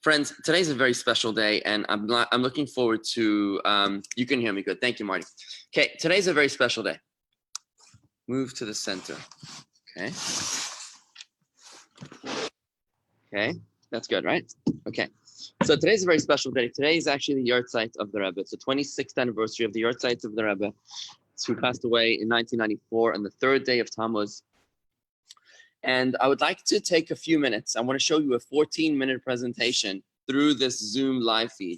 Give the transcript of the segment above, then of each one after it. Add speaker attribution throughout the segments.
Speaker 1: Friends, today's a very special day, and I'm looking forward to, you can hear me good. Thank you, Marty. Okay, today's a very special day. Move to the center. Okay. Okay, that's good, right? Okay. So today's a very special day. Today is actually the yahrzeit of the Rebbe. It's the 26th anniversary of the yahrzeit of the Rebbe, who passed away in 1994 on the third day of Tammuz. And I would like to take a few minutes. I want to show you a 14-minute presentation through this Zoom live feed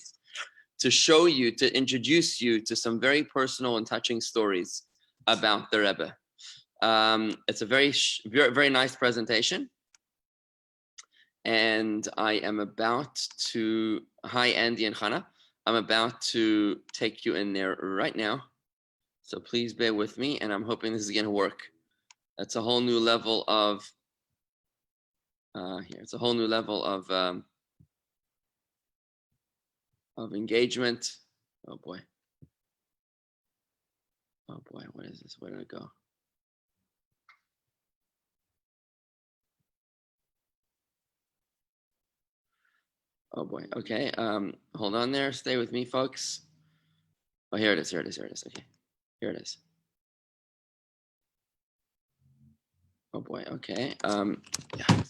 Speaker 1: to show you, to introduce you to some very personal and touching stories about the Rebbe. It's a very, very nice presentation. And I am about to, hi Andy and Hannah, I'm about to take you in there right now. So please bear with me, and I'm hoping this is going to work. That's a whole new level of, here, it's a whole new level of engagement. Oh boy. Oh boy, what is this? Where did it go? Oh boy, okay, hold on there, stay with me, folks. Oh, here it is, okay, here it is. Oh boy, okay, yeah.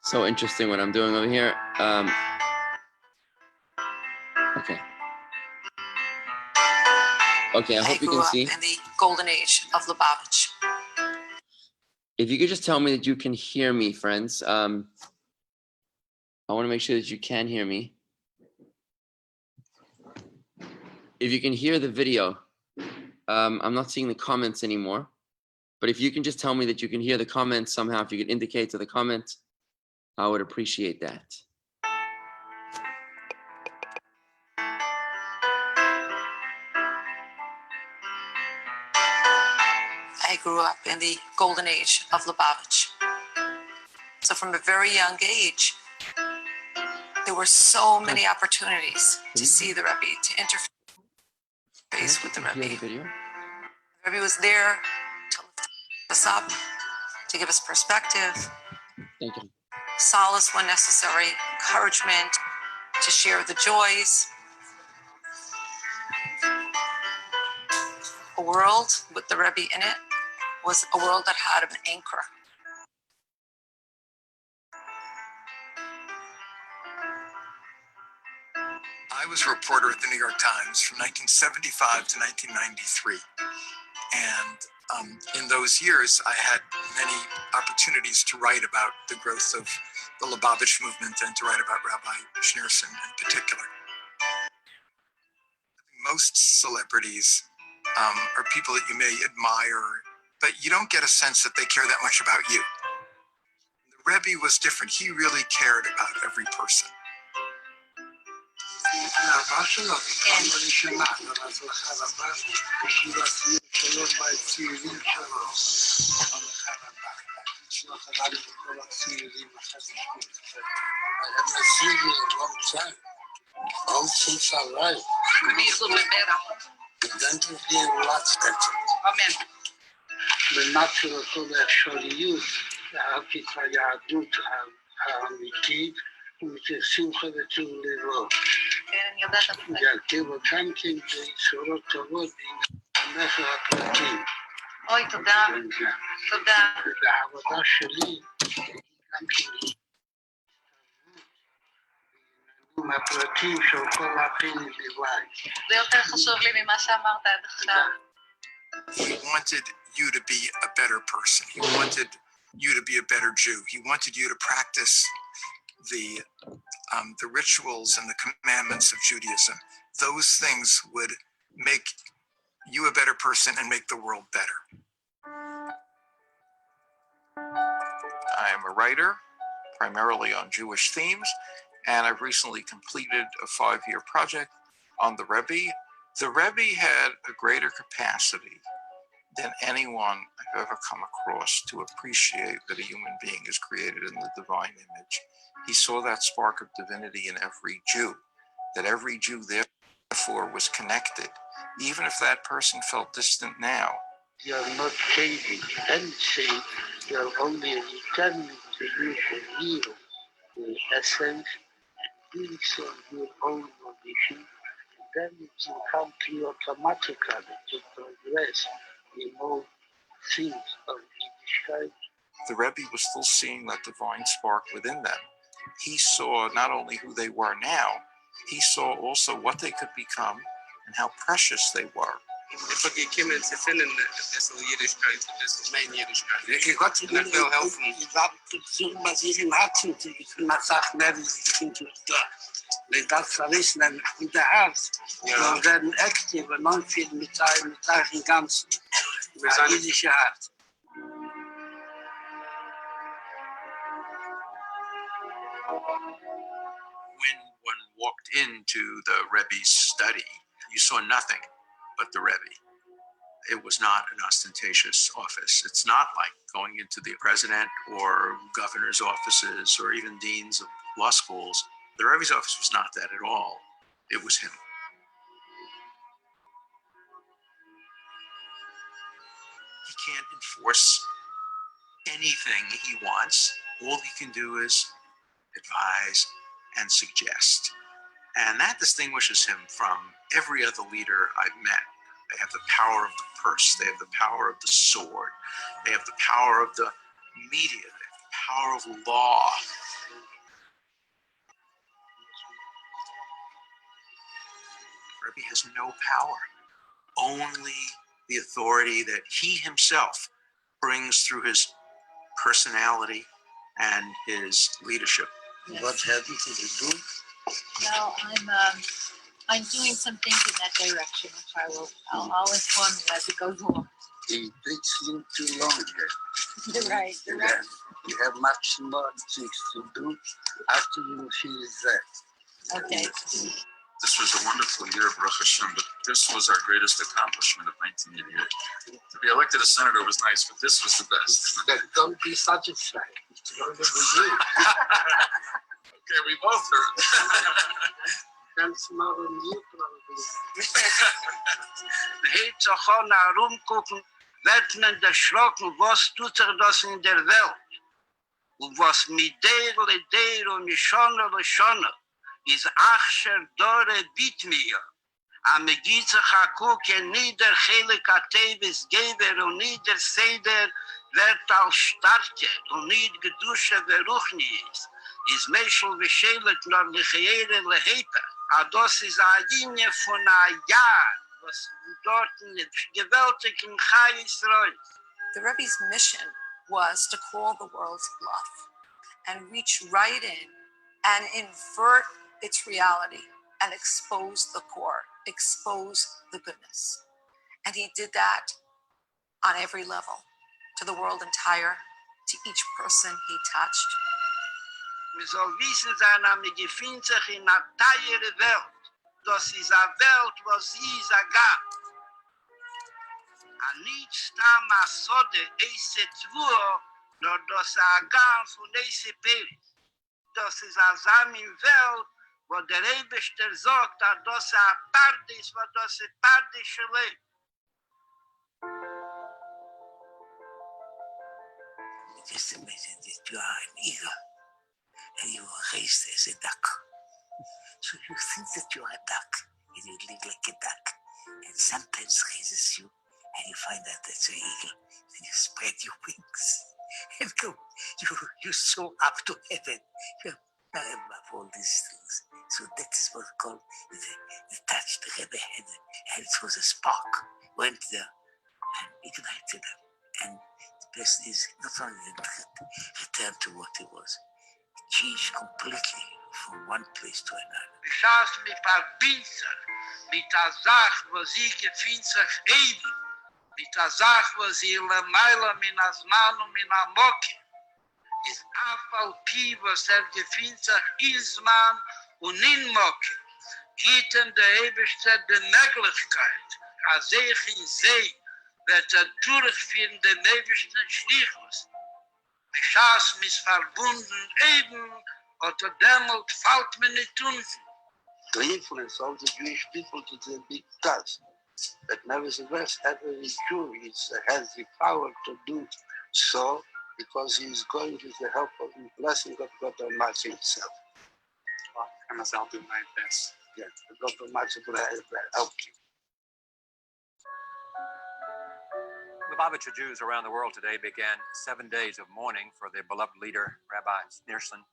Speaker 1: So interesting what I'm doing over here. Okay. Okay, I hope you can see.
Speaker 2: In the golden age of Lubavitch.
Speaker 1: If you could just tell me that you can hear me, friends. I want to make sure that you can hear me. If you can hear the video, I'm not seeing the comments anymore. But if you can just tell me that you can hear the comments somehow, if you could indicate to the comment, I would appreciate that.
Speaker 2: I grew up in the golden age of Lubavitch. So from a very young age, there were so many opportunities to see the Rebbe, to interface with the Rebbe. The Rebbe was there to lift us up, to give us perspective,
Speaker 1: Thank you.
Speaker 2: Solace when necessary, encouragement, to share the joys. A world with the Rebbe in it was a world that had an anchor.
Speaker 3: I was a reporter at the New York Times from 1975 to 1993. And in those years, I had many opportunities to write about the growth of the Lubavitch movement and to write about Rabbi Schneerson in particular. Most celebrities are people that you may admire, but you don't get a sense that they care that much about you. The Rebbe was different. He really cared about every person.
Speaker 2: Could be a little bit better. Amen.
Speaker 4: The natural האפשריות להפיץ היהדות האמיתית ומתשמחה וטוב לבו. להרכיב אותם כבשורות טובות בענייניך הפרטיים.
Speaker 2: אוי, תודה. תודה.
Speaker 4: והעבודה שלי גם כן מהפרטים של כל החיים לבד.
Speaker 2: זה יותר חשוב לי ממה שאמרת עד עכשיו.
Speaker 3: He wanted you to be a better person. He wanted you to be a better Jew. He wanted you to practice the rituals and the commandments of Judaism. Those things would make you a better person and make the world better. I am a writer, primarily on Jewish themes, and I've recently completed a 5-year project on the Rebbe. The Rebbe had a greater capacity than anyone I've ever come across to appreciate that a human being is created in the divine image. He saw that spark of divinity in every Jew, that every Jew therefore was connected, even if that person felt distant now.
Speaker 4: You are not changing anything, you are only returning to you for real, the essence builds on your own volition, then it will come to you automatically to progress in all things of Yiddishkeit.
Speaker 3: The Rebbe was still seeing that divine spark within them. He saw not only who they were now, he saw also what they could become and how precious they were.
Speaker 5: Ik heb te vinden dat Jiddischkeit, dat is mijn Jiddischkeit.
Speaker 4: Ik had
Speaker 5: Dat wil helpen.
Speaker 4: Ik had maar zich in hartje te ik maar zag nergens begint te ik dat verwisselen in de hart. We werden actief en non veel met haar ganzen. Met haar Jiddische hart.
Speaker 6: When one walked into the Rebbe's study, you saw nothing but the Rebbe. It was not an ostentatious office. It's not like going into the president or governor's offices or even deans of law schools. The Rebbe's office was not that at all. It was him. He can't enforce anything he wants. All he can do is advise and suggest. And that distinguishes him from every other leader I've met. They have the power of the purse. They have the power of the sword. They have the power of the media. They have the power of law. Rebbe has no power, only the authority that he himself brings through his personality and his leadership.
Speaker 4: Yes. What have you to do?
Speaker 7: Well, I'm doing some things in that direction, which I'll inform you as it goes along.
Speaker 4: He takes you too long here.
Speaker 7: You're right. You're right.
Speaker 4: You have much more things to do after you finish that.
Speaker 7: Okay.
Speaker 8: This was a wonderful year of Baruch Hashem, but this was our greatest accomplishment of 1988. To be elected a senator was nice, but this was the best.
Speaker 4: Don't be satisfied. It's going to be you.
Speaker 8: Okay, we both heard.
Speaker 4: Ganz mal you probably. Heet zo gewoon naar rumgucken, wird man erschrocken, was tut das in der Welt? Und was mit der und Schonne, is achsher dore bit mir. Am gitze hakuke nieder hele katevis geber und nieder seder wird als starke und nicht gedusche veruchni is meshel veshelet nor lecheere lehepe. Ados is a linie von a Jahr, was dort gewaltig in Chai Yisrael.
Speaker 2: The Rebbe's mission was to call the world's bluff and reach right in and invert its reality and expose the core, expose the goodness. And he did that on every level, to the world entire, to each person he touched.
Speaker 4: Wir soll wissen sein, dass wir gefühlt sich in einer teure Welt. Das ist eine Welt, wo sie ist ein Gang. Und nicht stamm a Sode, eise Tvur, nur das ein Gang von eise Peris. Das ist eine Samen-Welt, wo der Rebester sagt, dass das ein Paradies, wo das ein Paradische Leben.
Speaker 9: Just imagine that you are an eagle and you were raised as a duck. So you think that you are a duck and you live like a duck. And sometimes raises you and you find out that's an eagle. Then you spread your wings and go. You soar up to heaven. You're above all these things. So that is what's called the touch the Rebbe had. And it was a spark. Went there and ignited them. And the person is not only returned to what he was, he changed completely from one place to another.
Speaker 4: Schaust mit Verbinzer, mit der Sache, wo sie gefühlt sich eben, mit der Sache, wo sie le Meile mit Asman und mit Amoki, ist Afalpi, was gefühlt sich Isman und in Moki, gibt ihm der Eberste die Möglichkeit, als ich ihn sehe, wird durchführen den Ebersten Schlichus. Die Schaß mis verbunden eben, oder dämmelt fällt mir nicht unten. To influence all the Jewish people to the big task. But nevertheless, every Jew has the power to do so because he is going with the help of the blessing of God Almighty himself.
Speaker 5: mas I'll do my best.
Speaker 9: Yeah, not too much to help you.
Speaker 10: Lubavitcher Jews around the world today began 7 days of mourning for their beloved leader, Rabbi Schneerson.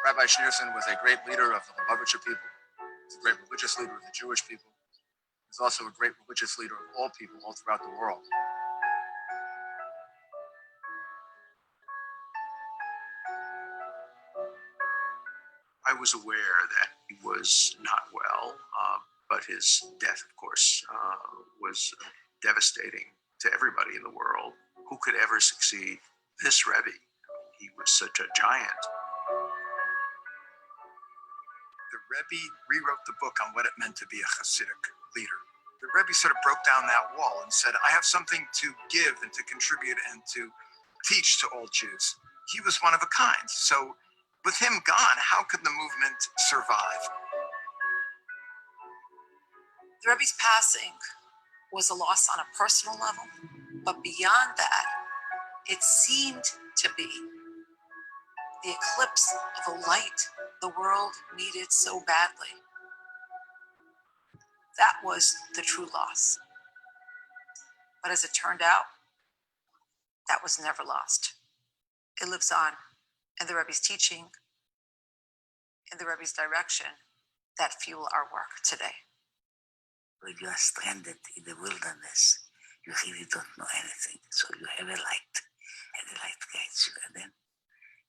Speaker 11: Rabbi Schneerson was a great leader of the Lubavitcher people. He was a great religious leader of the Jewish people. He was also a great religious leader of all people all throughout the world. I was aware that he was not well, but his death, of course, was devastating to everybody in the world. Who could ever succeed this Rebbe? He was such a giant.
Speaker 6: The Rebbe rewrote the book on what it meant to be a Hasidic leader. The Rebbe sort of broke down that wall and said, I have something to give and to contribute and to teach to all Jews. He was one of a kind. So with him gone, how could the movement survive?
Speaker 2: The Rebbe's passing was a loss on a personal level, but beyond that, it seemed to be the eclipse of a light the world needed so badly. That was the true loss. But as it turned out, that was never lost. It lives on in the Rebbe's teaching, in the Rebbe's direction, that fuel our work today.
Speaker 9: When you are stranded in the wilderness, you really don't know anything. So you have a light, and the light guides you. And then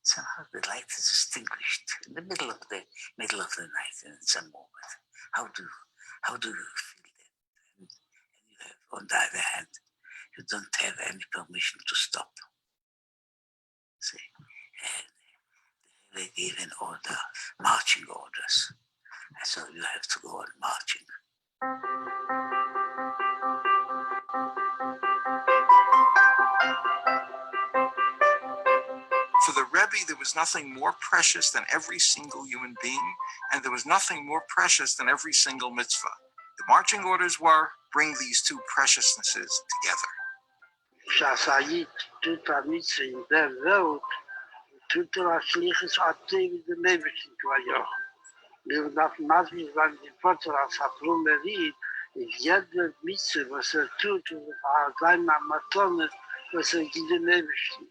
Speaker 9: somehow the light is extinguished in the middle of the night, and in some moment. How do you feel that? And you have, on the other hand, you don't have any permission to stop. See, and they gave an order, marching orders, and so you have to go on marching.
Speaker 3: For the Rebbe, there was nothing more precious than every single human being, and there was nothing more precious than every single mitzvah. The marching orders were, bring these two preciousnesses together.
Speaker 4: שהחיית תות המצווה in der Welt, tut schliches Aktiv in der Nebelchen כבר. Wir darf manchmal sagen, die Vater als Aprumerie, ist jede Mitzvah, was tut, und sein Matone, was in der Nebelchen.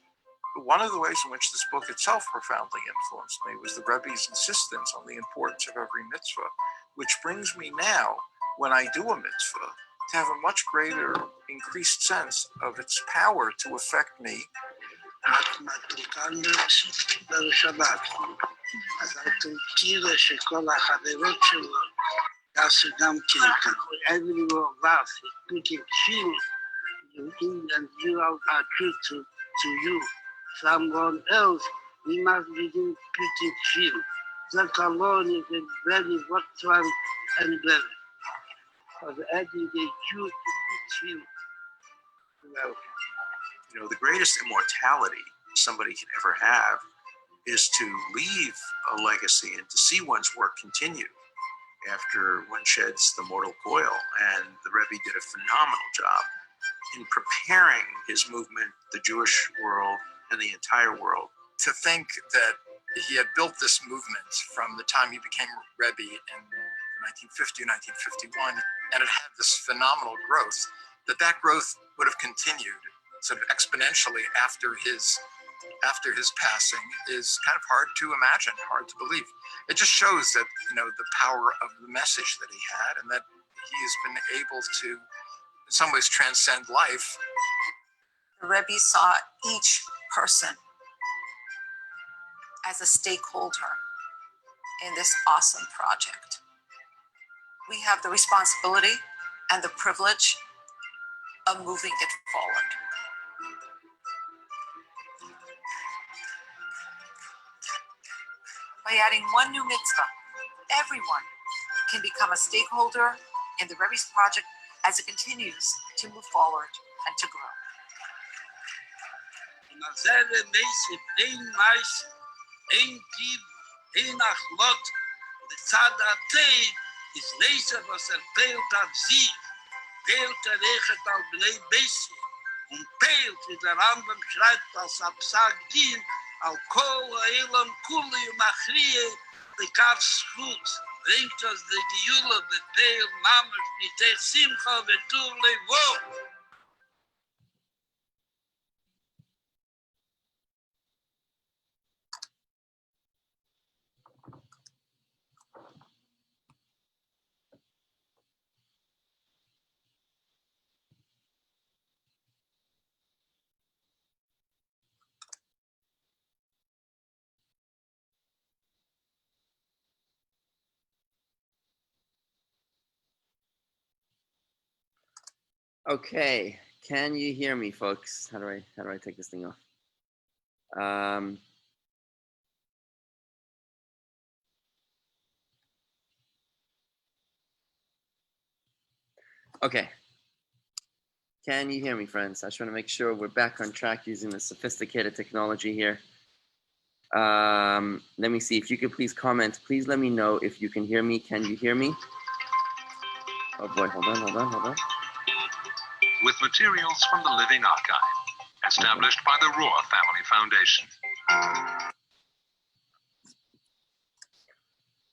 Speaker 3: One of the ways in which this book itself profoundly influenced me was the Rebbe's insistence on the importance of every mitzvah, which brings me now, when I do a mitzvah, to have a much greater, increased sense of its power to affect me.
Speaker 4: אז אתה מכיר שכל החברות שלו, עשו גם כן, everyone was putting film and you are true to you. Someone else, we must begin putting film. That alone is a very worthwhile and better. Of adding a Jew to put film. Well,
Speaker 3: You know, the greatest immortality somebody can ever have is to leave a legacy and to see one's work continue after one sheds the mortal coil. And the Rebbe did a phenomenal job in preparing his movement, the Jewish world, and the entire world.
Speaker 6: To think that he had built this movement from the time he became Rebbe in 1950, 1951, and it had this phenomenal growth, that growth would have continued sort of exponentially after his passing is kind of hard to imagine, hard to believe. It just shows that, the power of the message that he had, and that he has been able to, in some ways, transcend life.
Speaker 2: The Rebbe saw each person as a stakeholder in this awesome project. We have the responsibility and the privilege of moving it forward. By adding one new mitzvah, everyone can become a stakeholder in the Rebbe's project as it continues to move forward and to grow.
Speaker 4: ein Dieb, ein Achlot, lezad Atei, is Leser, was peilt hat sie, peilt rechet al Bnei Besi, und peilt, wie der Rambam schreibt, als Psag Din, al Kol Ha'elam Kuli Machrie, the Kavschut, bringt uns die Geule beteil Mamisch, mitech Simcha vetuv levo.
Speaker 1: Okay, can you hear me, folks? How do I take this thing off? Okay. Can you hear me, friends? I just want to make sure we're back on track using the sophisticated technology here. Let me see. If you could please comment. Please let me know if you can hear me. Can you hear me? Oh boy, hold on.
Speaker 12: With materials from the Living Archive, established by the Rohr Family Foundation.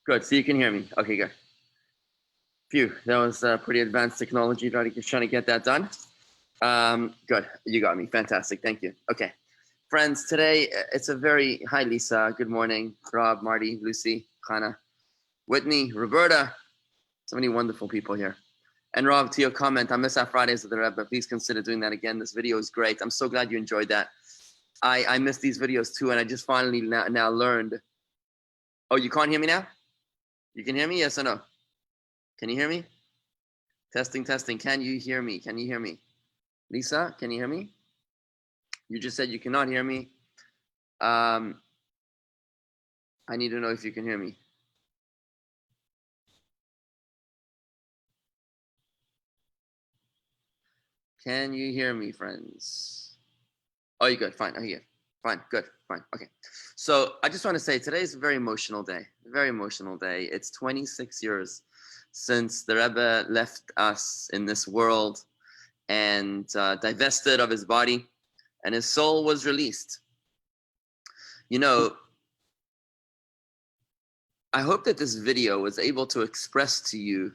Speaker 1: Good, so you can hear me. Okay, good. Phew, that was pretty advanced technology, trying to get that done. Good, you got me. Fantastic, thank you. Okay, friends, today it's a very, hi Lisa, good morning. Rob, Marty, Lucy, Hannah, Whitney, Roberta, so many wonderful people here. And Rob, to your comment, I miss our Fridays with the Rebbe. Please consider doing that again. This video is great. I'm so glad you enjoyed that. I miss these videos too, and I just finally now learned. Oh, you can't hear me now? You can hear me, yes or no? Can you hear me? Testing. Can you hear me? Can you hear me? Lisa, can you hear me? You just said you cannot hear me. I need to know if you can hear me. Can you hear me, friends? Oh, you're good. Fine. I hear. Fine. Good. Fine. Okay. So I just want to say today is a very emotional day. Very emotional day. It's 26 years since the Rebbe left us in this world and divested of his body, and his soul was released. You know, I hope that this video was able to express to you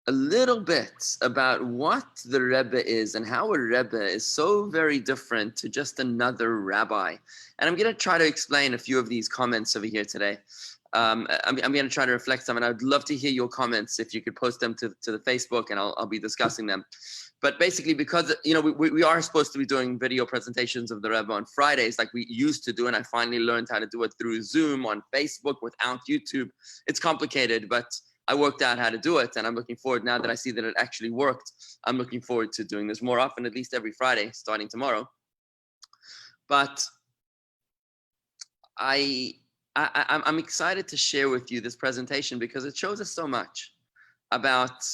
Speaker 1: a little bit about what the Rebbe is and how a Rebbe is so very different to just another rabbi. And I'm going to try to explain a few of these comments over here today. I'm going to try to reflect some, and I'd love to hear your comments if you could post them to the Facebook, and I'll be discussing them. But basically, because we are supposed to be doing video presentations of the Rebbe on Fridays like we used to do, and I finally learned how to do it through Zoom on Facebook without YouTube. It's complicated, but I worked out how to do it, and I'm looking forward, now that I see that it actually worked, I'm looking forward to doing this more often, at least every Friday, starting tomorrow. But I'm excited to share with you this presentation because it shows us so much about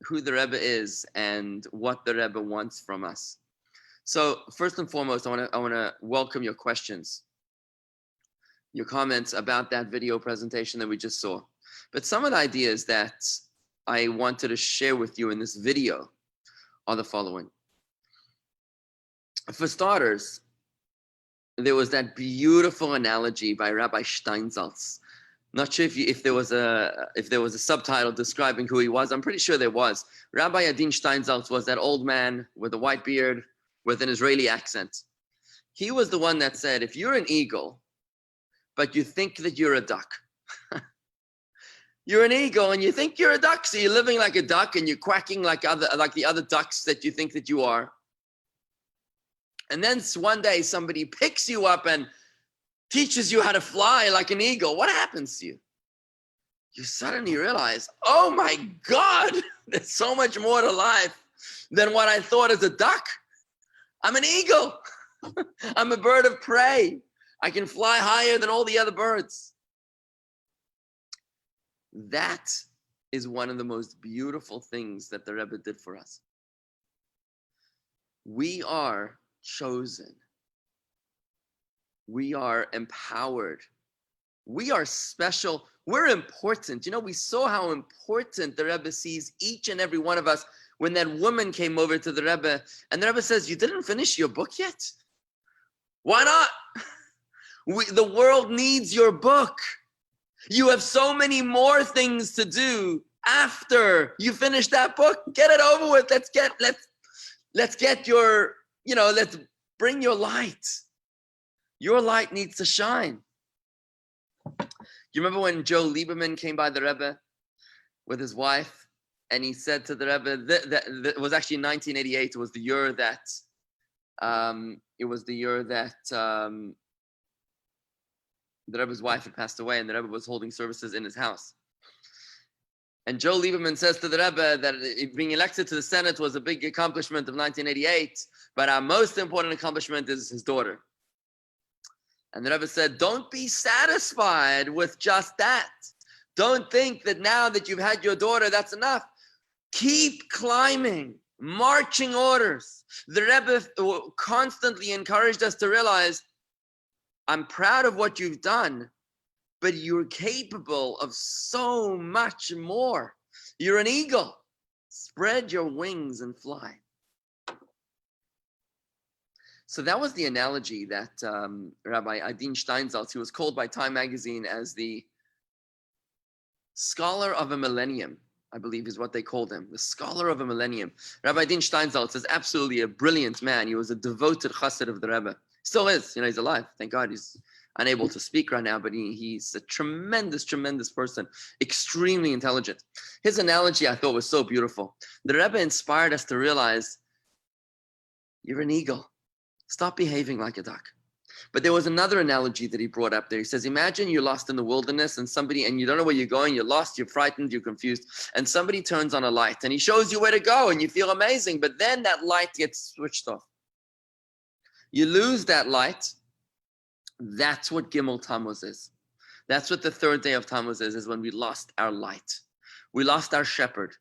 Speaker 1: who the Rebbe is and what the Rebbe wants from us. So first and foremost, I want to welcome your questions, your comments about that video presentation that we just saw. But some of the ideas that I wanted to share with you in this video are the following. For starters, there was that beautiful analogy by Rabbi Steinsaltz. Not sure if there was a subtitle describing who he was. I'm pretty sure there was. Rabbi Adin Steinsaltz was that old man with a white beard with an Israeli accent. He was the one that said, if you're an eagle, but you think that you're a duck, you're an eagle and you think you're a duck, so you're living like a duck and you're quacking like the other ducks that you think that you are. And then one day somebody picks you up and teaches you how to fly like an eagle. What happens to you? You suddenly realize, oh my God, there's so much more to life than what I thought as a duck. I'm an eagle. I'm a bird of prey. I can fly higher than all the other birds. That is one of the most beautiful things that the Rebbe did for us. We are chosen. We are empowered. We are special. We're important. You know, we saw how important the Rebbe sees each and every one of us when that woman came over to the Rebbe, and the Rebbe says, you didn't finish your book yet? Why not? The world needs your book. You have so many more things to do after you finish that book. Get it over with. Let's get your, let's bring your light. Your light needs to shine. You remember when Joe Lieberman came by the Rebbe with his wife, and he said to the Rebbe, that it was actually 1988. It was the year that the Rebbe's wife had passed away, and the Rebbe was holding services in his house. And Joe Lieberman says to the Rebbe that being elected to the Senate was a big accomplishment of 1988, but our most important accomplishment is his daughter. And the Rebbe said, don't be satisfied with just that. Don't think that now that you've had your daughter, that's enough. Keep climbing, marching orders. The Rebbe constantly encouraged us to realize, I'm proud of what you've done, but you're capable of so much more. You're an eagle. Spread your wings and fly. So that was the analogy that Rabbi Adin Steinsaltz, who was called by Time magazine as the scholar of a millennium, I believe is what they called him, the scholar of a millennium. Rabbi Adin Steinsaltz is absolutely a brilliant man. He was a devoted chassid of the Rebbe. Still is, he's alive. Thank God he's unable to speak right now, but he's a tremendous, tremendous person, extremely intelligent. His analogy I thought was so beautiful. The Rebbe inspired us to realize you're an eagle. Stop behaving like a duck. But there was another analogy that he brought up there. He says, imagine you're lost in the wilderness and you don't know where you're going, you're lost, you're frightened, you're confused, and somebody turns on a light and he shows you where to go and you feel amazing, but then that light gets switched off. You lose that light. That's what Gimel Tammuz is. That's what the third day of Tammuz is when we lost our light. We lost our shepherd.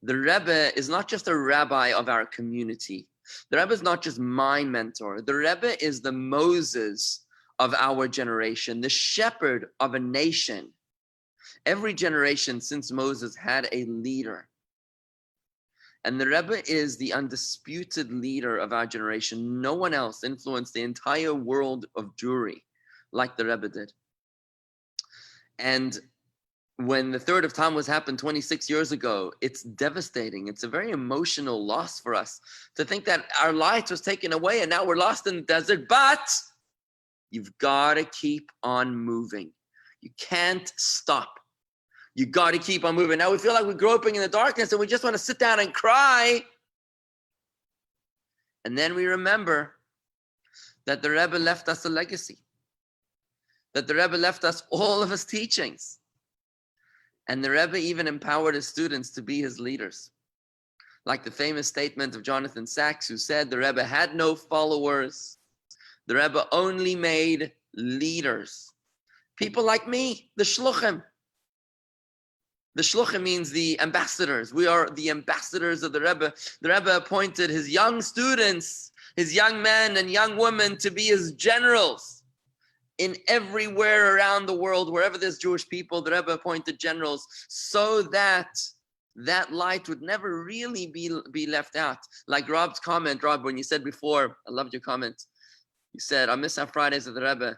Speaker 1: The Rebbe is not just a rabbi of our community. The Rebbe is not just my mentor. The Rebbe is the Moses of our generation, the shepherd of a nation. Every generation since Moses had a leader. And the Rebbe is the undisputed leader of our generation. No one else influenced the entire world of Jewry like the Rebbe did. And when the third of Tammuz happened 26 years ago, it's devastating. It's a very emotional loss for us to think that our light was taken away and now we're lost in the desert. But you've got to keep on moving. You can't stop. You got to keep on moving. Now we feel like we're groping in the darkness and we just want to sit down and cry. And then we remember that the Rebbe left us a legacy. That the Rebbe left us all of his teachings. And the Rebbe even empowered his students to be his leaders. Like the famous statement of Jonathan Sachs, who said the Rebbe had no followers. The Rebbe only made leaders. People like me, the shluchim. The shluchim means the ambassadors. We are the ambassadors of the Rebbe. The Rebbe appointed his young students, his young men and young women to be his generals. In everywhere around the world, wherever there's Jewish people, the Rebbe appointed generals so that that light would never really be left out. Like Rob's comment, Rob, when you said before, I loved your comment. You said, I miss our Fridays of the Rebbe.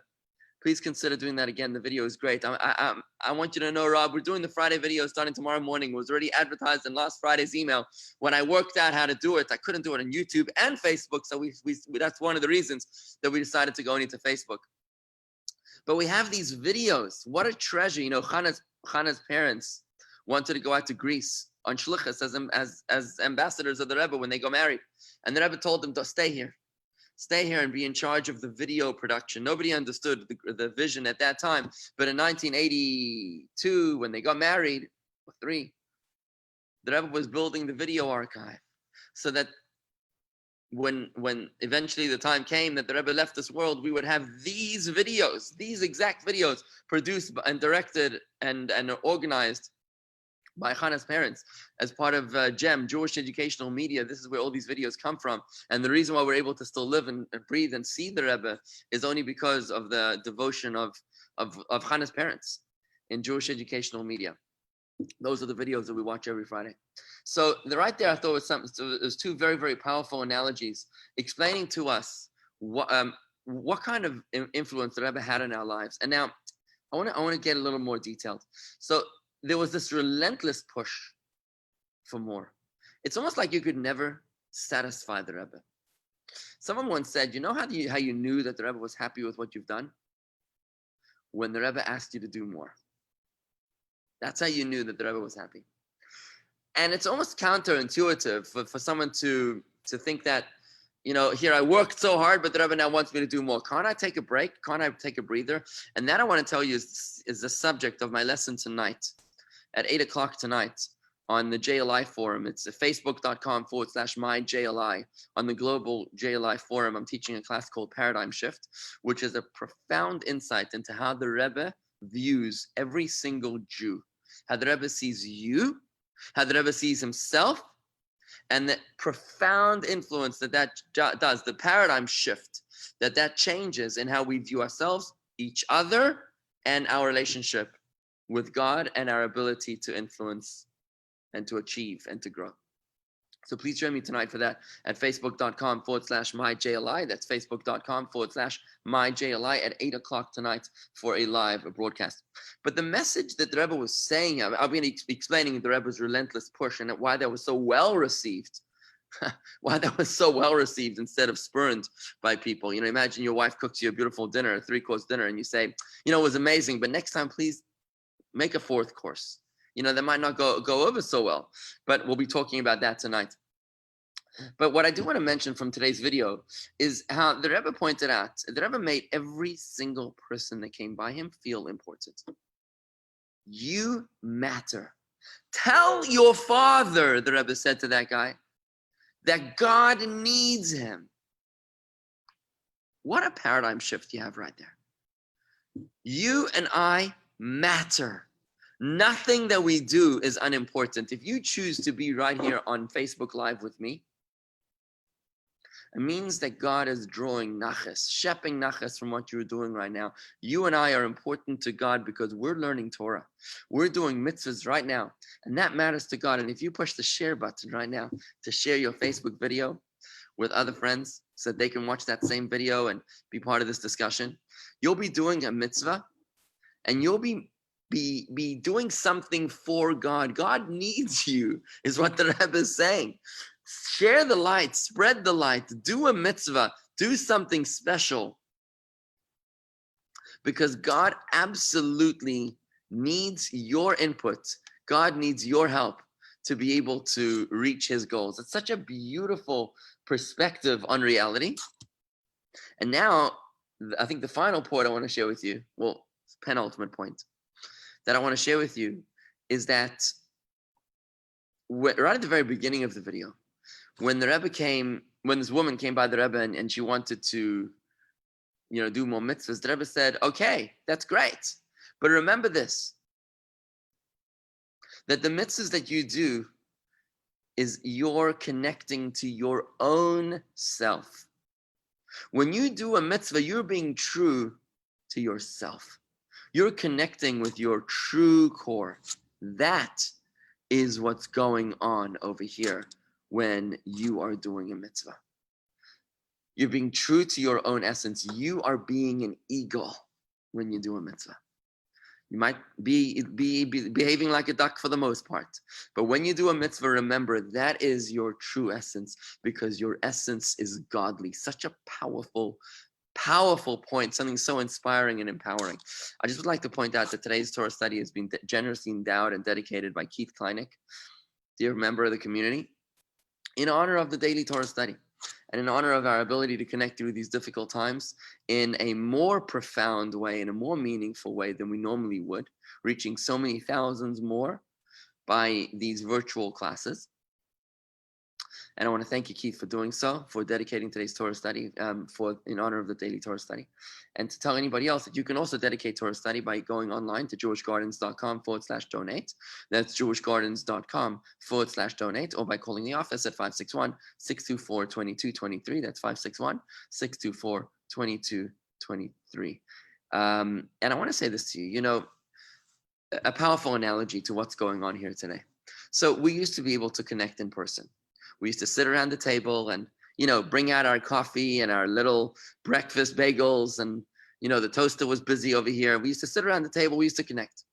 Speaker 1: Please consider doing that again. The video is great. I want you to know, Rob, we're doing the Friday video starting tomorrow morning. It was already advertised in last Friday's email. When I worked out how to do it, I couldn't do it on YouTube and Facebook. So we that's one of the reasons that we decided to go into Facebook. But we have these videos. What a treasure. Chana's parents wanted to go out to Greece on shluchas as ambassadors of the Rebbe when they got married. And the Rebbe told them to stay here. Stay here and be in charge of the video production. Nobody understood the vision at that time. But in 1982, when they got married, the Rebbe was building the video archive so that when eventually the time came that the Rebbe left this world, we would have these videos, these exact videos produced and directed and organized by Chana's parents as part of GEM, Jewish Educational Media. This is where all these videos come from. And the reason why we're able to still live and breathe and see the Rebbe is only because of the devotion of Chana's parents in Jewish Educational Media. Those are the videos that we watch every Friday. So right there, I thought it was two very, very powerful analogies explaining to us what kind of influence the Rebbe had in our lives. And now I want to get a little more detailed. So there was this relentless push for more. It's almost like you could never satisfy the Rebbe. Someone once said, you know how you knew that the Rebbe was happy with what you've done? When the Rebbe asked you to do more. That's how you knew that the Rebbe was happy. And it's almost counterintuitive for someone to think that, here I worked so hard, but the Rebbe now wants me to do more. Can't I take a break? Can't I take a breather? And that I want to tell you is the subject of my lesson tonight at 8 o'clock tonight on the JLI forum. It's facebook.com/myJLI. On the global JLI forum, I'm teaching a class called Paradigm Shift, which is a profound insight into how the Rebbe views every single Jew, how the Rebbe sees you, how the Rebbe sees himself, and the profound influence that does, the paradigm shift that changes in how we view ourselves, each other, and our relationship with God, and our ability to influence and to achieve and to grow. So please join me tonight for that at facebook.com/myJLI. That's facebook.com/myJLI at 8 o'clock tonight for a live broadcast. But the message that the Rebbe was saying, I've been explaining the Rebbe's relentless push and why that was so well received. Why that was so well received instead of spurned by people. Imagine your wife cooks you a beautiful dinner, a 3-course dinner, and you say, it was amazing, but next time please make a 4th course. That might not go over so well, but we'll be talking about that tonight. But what I do want to mention from today's video is how the Rebbe pointed out, the Rebbe made every single person that came by him feel important. You matter. Tell your father, the Rebbe said to that guy, that God needs him. What a paradigm shift you have right there. You and I matter. Nothing that we do is unimportant. If you choose to be right here on Facebook Live with me, it means that God is drawing nachas, shepping nachas from what you're doing right now. You and I are important to God because we're learning Torah. We're doing mitzvahs right now, and that matters to God. And if you push the share button right now to share your Facebook video with other friends so that they can watch that same video and be part of this discussion, you'll be doing a mitzvah, and you'll be doing something for God. God needs you, is what the Rebbe is saying. Share the light, spread the light, do a mitzvah, do something special. Because God absolutely needs your input. God needs your help to be able to reach his goals. It's such a beautiful perspective on reality. And now, I think the final point I want to share with you, penultimate point that I want to share with you is that right at the very beginning of the video, when this woman came by the Rebbe and she wanted to, do more mitzvahs, the Rebbe said, okay, that's great. But remember this, that the mitzvahs that you do is you're connecting to your own self. When you do a mitzvah, you're being true to yourself. You're connecting with your true core. That is what's going on over here when you are doing a mitzvah. You're being true to your own essence. You are being an eagle when you do a mitzvah. You might be behaving like a duck for the most part. But when you do a mitzvah, remember that is your true essence, because your essence is godly. Such a powerful point, something so inspiring and empowering. I just would like to point out that today's Torah study has been generously endowed and dedicated by Keith Kleinig, dear member of the community, in honor of the daily Torah study and in honor of our ability to connect through these difficult times in a more profound way, in a more meaningful way than we normally would, reaching so many thousands more by these virtual classes. And I want to thank you, Keith, for doing so, for dedicating today's Torah study in honor of the daily Torah study. And to tell anybody else that you can also dedicate Torah study by going online to jewishgardens.com/donate. That's jewishgardens.com/donate, or by calling the office at 561-624-2223. That's 561-624-2223. And I want to say this to you, a powerful analogy to what's going on here today. So we used to be able to connect in person. We used to sit around the table and, bring out our coffee and our little breakfast bagels, and the toaster was busy over here. We used to sit around the table. We used to connect.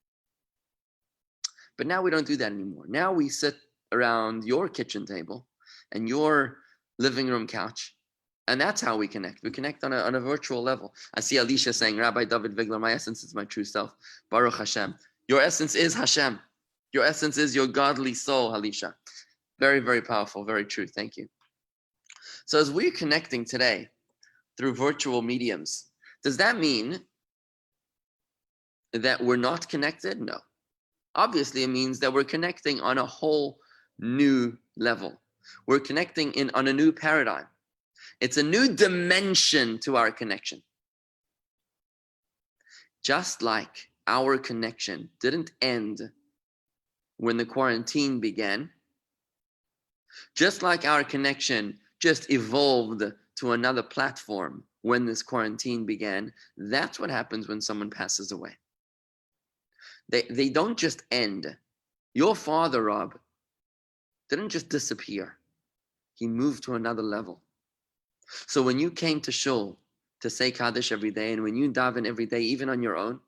Speaker 1: But now we don't do that anymore. Now we sit around your kitchen table and your living room couch, and that's how we connect. We connect on a virtual level. I see Alicia saying, Rabbi David Vigler, my essence is my true self. Baruch Hashem. Your essence is Hashem. Your essence is your godly soul, Alicia. Very, very powerful, very true. Thank you. So as we're connecting today through virtual mediums, does that mean that we're not connected? No. Obviously, it means that we're connecting on a whole new level. We're connecting on a new paradigm. It's a new dimension to our connection. Just like our connection didn't end when the quarantine began, just like our connection just evolved to another platform when this quarantine began, that's what happens when someone passes away. They don't just end. Your father, Rob, didn't just disappear. He moved to another level. So when you came to shul to say Kaddish every day, and when you daven every day, even on your own,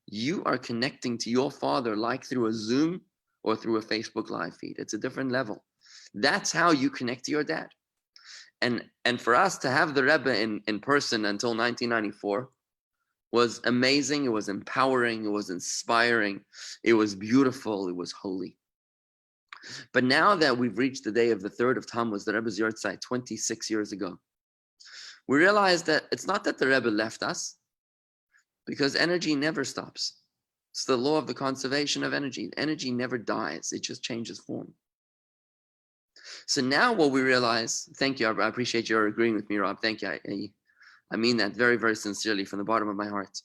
Speaker 1: you are connecting to your father like through a Zoom or through a Facebook live feed. It's a different level. That's how you connect to your dad. And for us to have the Rebbe in person until 1994 was amazing. It was empowering. It was inspiring. It was beautiful. It was holy. But now that we've reached the day of the 3rd of Tammuz, the Rebbe's Yortzeit 26 years ago, we realize that it's not that the Rebbe left us, because energy never stops. It's the law of the conservation of energy. Energy never dies. It just changes form. So now what we realize, thank you, I appreciate your agreeing with me, Rob. Thank you. I mean that very, very sincerely from the bottom of my heart.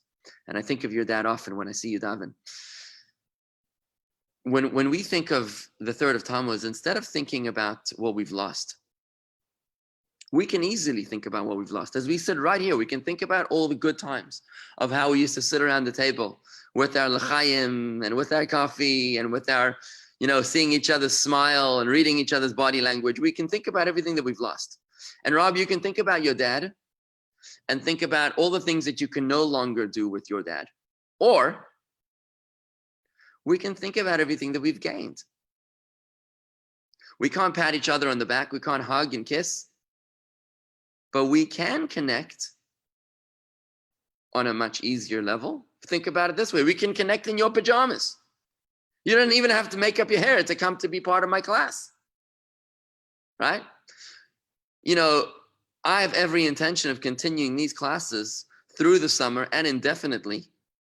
Speaker 1: And I think of your dad often when I see you daven. When we think of the 3rd of Tammuz, instead of thinking about what we've lost, we can easily think about what we've lost. As we sit right here, we can think about all the good times of how we used to sit around the table with our l'chaim and with our coffee and with our, seeing each other smile and reading each other's body language. We can think about everything that we've lost. And Rob, you can think about your dad and think about all the things that you can no longer do with your dad. Or we can think about everything that we've gained. We can't pat each other on the back. We can't hug and kiss. But we can connect on a much easier level. Think about it this way. We can connect in your pajamas. You don't even have to make up your hair to come to be part of my class. Right? I have every intention of continuing these classes through the summer and indefinitely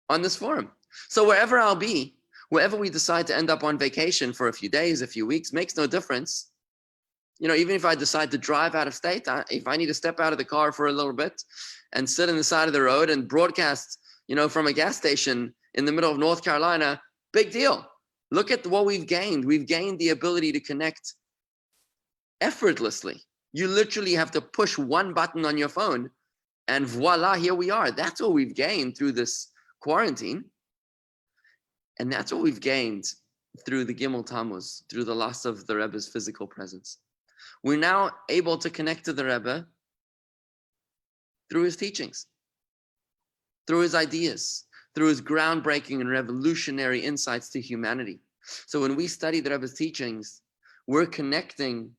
Speaker 1: on this forum. So wherever I'll be, wherever we decide to end up on vacation for a few days, a few weeks, makes no difference. Even if I decide to drive out of state, if I need to step out of the car for a little bit and sit on the side of the road and broadcast, from a gas station in the middle of North Carolina, big deal. Look at what we've gained. We've gained the ability to connect effortlessly. You literally have to push one button on your phone and voila, here we are. That's what we've gained through this quarantine. And that's what we've gained through the Gimel Tammuz, through the loss of the Rebbe's physical presence. We're now able to connect to the Rebbe through his teachings, through his ideas, through his groundbreaking and revolutionary insights to humanity. So when we study the Rebbe's teachings, we're connecting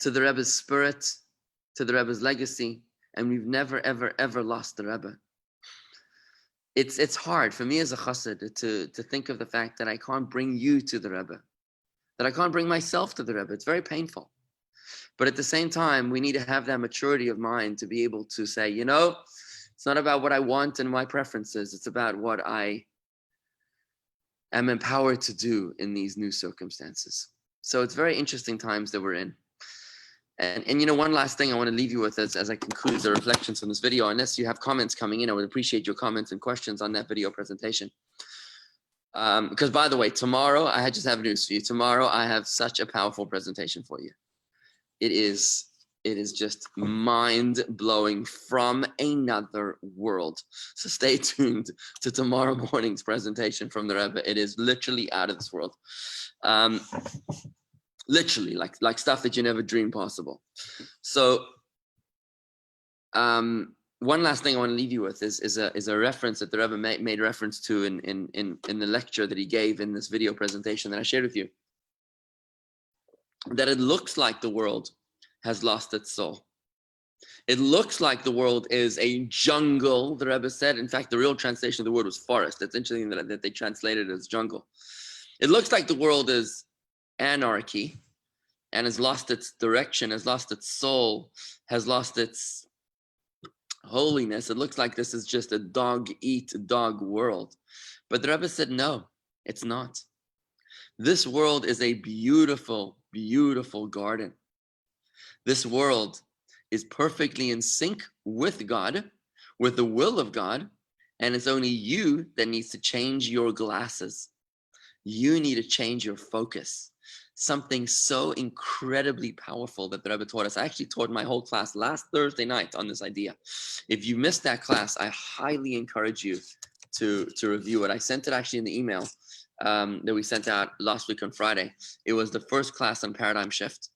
Speaker 1: to the Rebbe's spirit, to the Rebbe's legacy, and we've never, ever, ever lost the Rebbe. It's hard for me as a chassid to think of the fact that I can't bring you to the Rebbe, that I can't bring myself to the Rebbe. It's very painful. But at the same time, we need to have that maturity of mind to be able to say, it's not about what I want and my preferences. It's about what I am empowered to do in these new circumstances. So it's very interesting times that we're in. And one last thing I want to leave you with as I conclude the reflections on this video, unless you have comments coming in, I would appreciate your comments and questions on that video presentation. Because by the way, tomorrow, I just have news for you. Tomorrow, I have such a powerful presentation for you. It is just mind-blowing from another world. So stay tuned to tomorrow morning's presentation from the Rebbe. It is literally out of this world. literally, like stuff that you never dreamed possible. So, one last thing I want to leave you with is a reference that the Rebbe made reference to in the lecture that he gave in this video presentation that I shared with you. That it looks like the world has lost its soul. It looks like the world is a jungle, the Rebbe said. In fact, the real translation of the word was forest. It's interesting that they translated it as jungle. It looks like the world is anarchy and has lost its direction, has lost its soul, has lost its holiness. It looks like this is just a dog-eat-dog world. But the Rebbe said, no, it's not. This world is a beautiful, beautiful garden. This world is perfectly in sync with God, with the will of God, and it's only you that needs to change your glasses. You need to change your focus. Something so incredibly powerful that the Rebbe taught us. I actually taught my whole class last Thursday night on this idea. If you missed that class, I highly encourage you to review it. I sent it actually in the email that we sent out last week on Friday. It was the first class on paradigm shift.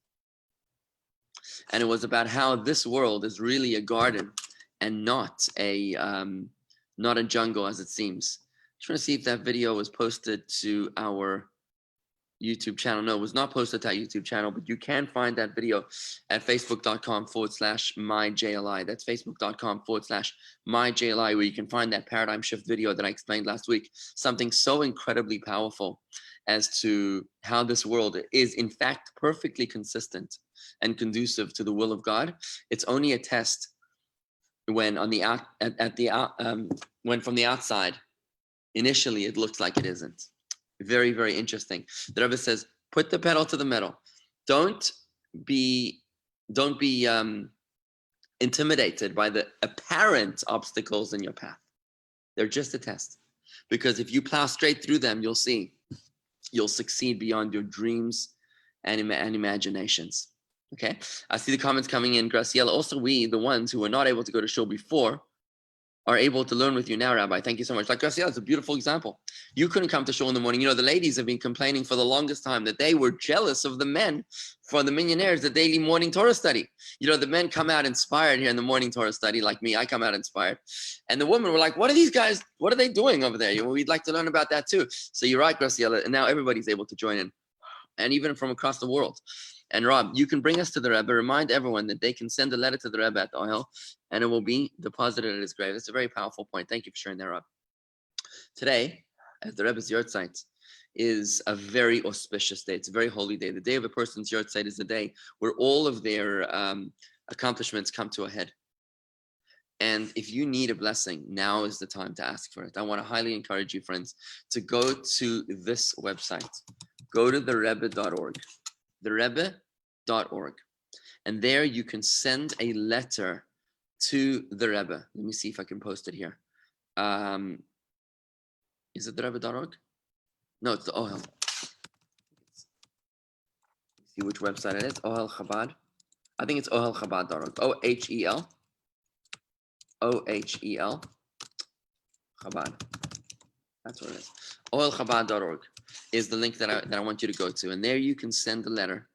Speaker 1: And it was about how this world is really a garden and not a jungle as it seems. Just want to see if that video was posted to our YouTube channel. No, it was not posted to our YouTube channel, but you can find that video at facebook.com/myjli. That's facebook.com/myjli, where you can find that paradigm shift video that I explained last week. Something so incredibly powerful as to how this world is in fact perfectly consistent and conducive to the will of God. It's only a test when on the out when from the outside, initially it looks like it isn't. Very, very interesting. The Rebbe says, put the pedal to the metal. Don't be intimidated by the apparent obstacles in your path. They're just a test. Because if you plow straight through them, you'll see you'll succeed beyond your dreams and imaginations. Okay, I see the comments coming in. Graciela, also we, the ones who were not able to go to shul before, are able to learn with you now, Rabbi. Thank you so much. Like Graciela, it's a beautiful example. You couldn't come to shul in the morning. You know, the ladies have been complaining for the longest time that they were jealous of the men for the millionaires, the daily morning Torah study. You know, the men come out inspired here in the morning Torah study, like me. I come out inspired. And the women were like, what are these guys, what are they doing over there? We'd like to learn about that too. So you're right, Graciela. And now everybody's able to join in, and even from across the world. And Rob, you can bring us to the Rebbe. Remind everyone that they can send a letter to the Rebbe at the Ohel, and it will be deposited at his grave. It's a very powerful point. Thank you for sharing that, Rob. Today, as the Rebbe's Yortzeit, is a very auspicious day. It's a very holy day. The day of a person's Yortzeit is the day where all of their accomplishments come to a head. And if you need a blessing, now is the time to ask for it. I want to highly encourage you, friends, to go to this website. Go to therebbe.org. therebbe.org. And there you can send a letter to the Rebbe. Let me see if I can post it here. Is it therebbe.org? No, it's the Ohel. See which website it is. Ohel Chabad. I think it's ohelchabad.org. OHEL. OHEL. Chabad. That's what it is. Ohelchabad.org is the link that I want you to go to. And there you can send a letter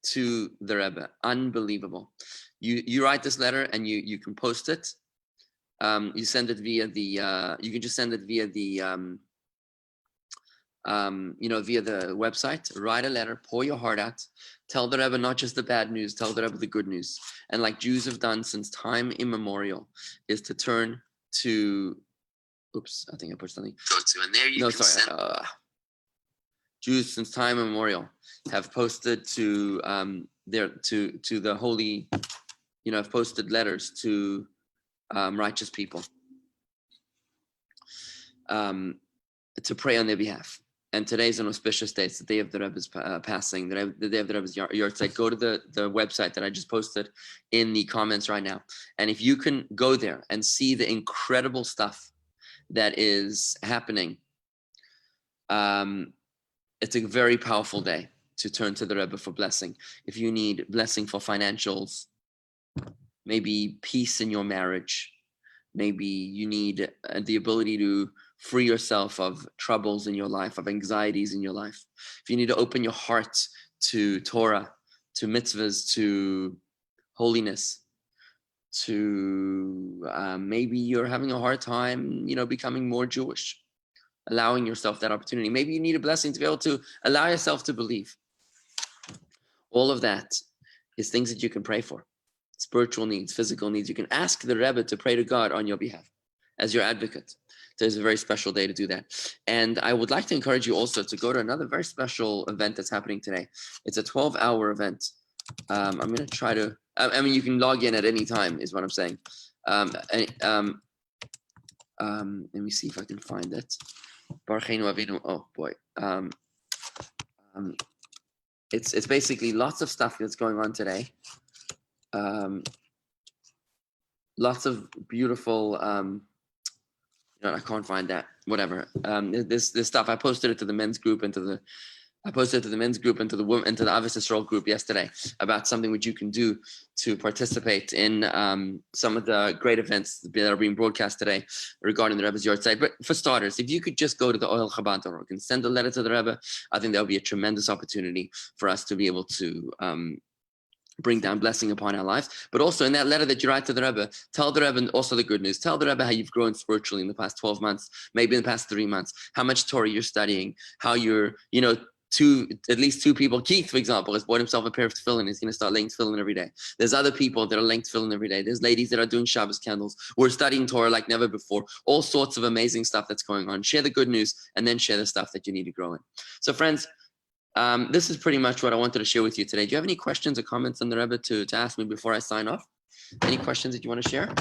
Speaker 1: to the Rebbe. Unbelievable. You write this letter and you can post it. You send it via the you can just send it via the via the website. Write a letter, pour your heart out, tell the Rebbe not just the bad news, tell the Rebbe the good news. And like Jews have done since time immemorial, is to turn to oops, I think I pushed something. Go to, and there you no, can sorry. Send Jews since time immemorial have posted to to the holy, have posted letters to righteous people to pray on their behalf. And today's an auspicious day. It's the day of the Rebbe's passing, the day of the Rebbe's Yortzeit. Go to the website that I just posted in the comments right now. And if you can go there and see the incredible stuff that is happening, it's a very powerful day to turn to the Rebbe for blessing. If you need blessing for financials, maybe peace in your marriage, maybe you need the ability to free yourself of troubles in your life, of anxieties in your life. If you need to open your heart to Torah, to mitzvahs, to holiness, to maybe you're having a hard time, becoming more Jewish, allowing yourself that opportunity. Maybe you need a blessing to be able to allow yourself to believe. All of that is things that you can pray for. Spiritual needs, physical needs. You can ask the Rebbe to pray to God on your behalf as your advocate. Today's a very special day to do that. And I would like to encourage you also to go to another very special event that's happening today. It's a 12-hour event. I'm going to try to, you can log in at any time is what I'm saying. Let me see if I can find it. Oh boy. It's basically lots of stuff that's going on today. Lots of beautiful, I can't find that. Whatever. This stuff I posted it to the men's group and to the women and to the Avis Yisrael group yesterday about something which you can do to participate in some of the great events that are being broadcast today regarding the Rebbe's Yortzeit. But for starters, if you could just go to the oilchabad.org and send a letter to the Rebbe, I think that would be a tremendous opportunity for us to be able to bring down blessing upon our lives. But also in that letter that you write to the Rebbe, tell the Rebbe also the good news. Tell the Rebbe how you've grown spiritually in the past 12 months, maybe in the past 3 months, how much Torah you're studying, how you're, at least two people. Keith, for example, has bought himself a pair of tefillin. He's going to start laying tefillin every day. There's other people that are laying tefillin every day. There's ladies that are doing Shabbos candles. We're studying Torah like never before. All sorts of amazing stuff that's going on. Share the good news and then share the stuff that you need to grow in. So friends, this is pretty much what I wanted to share with you today. Do you have any questions or comments on the Rebbe to ask me before I sign off? Any questions that you want to share?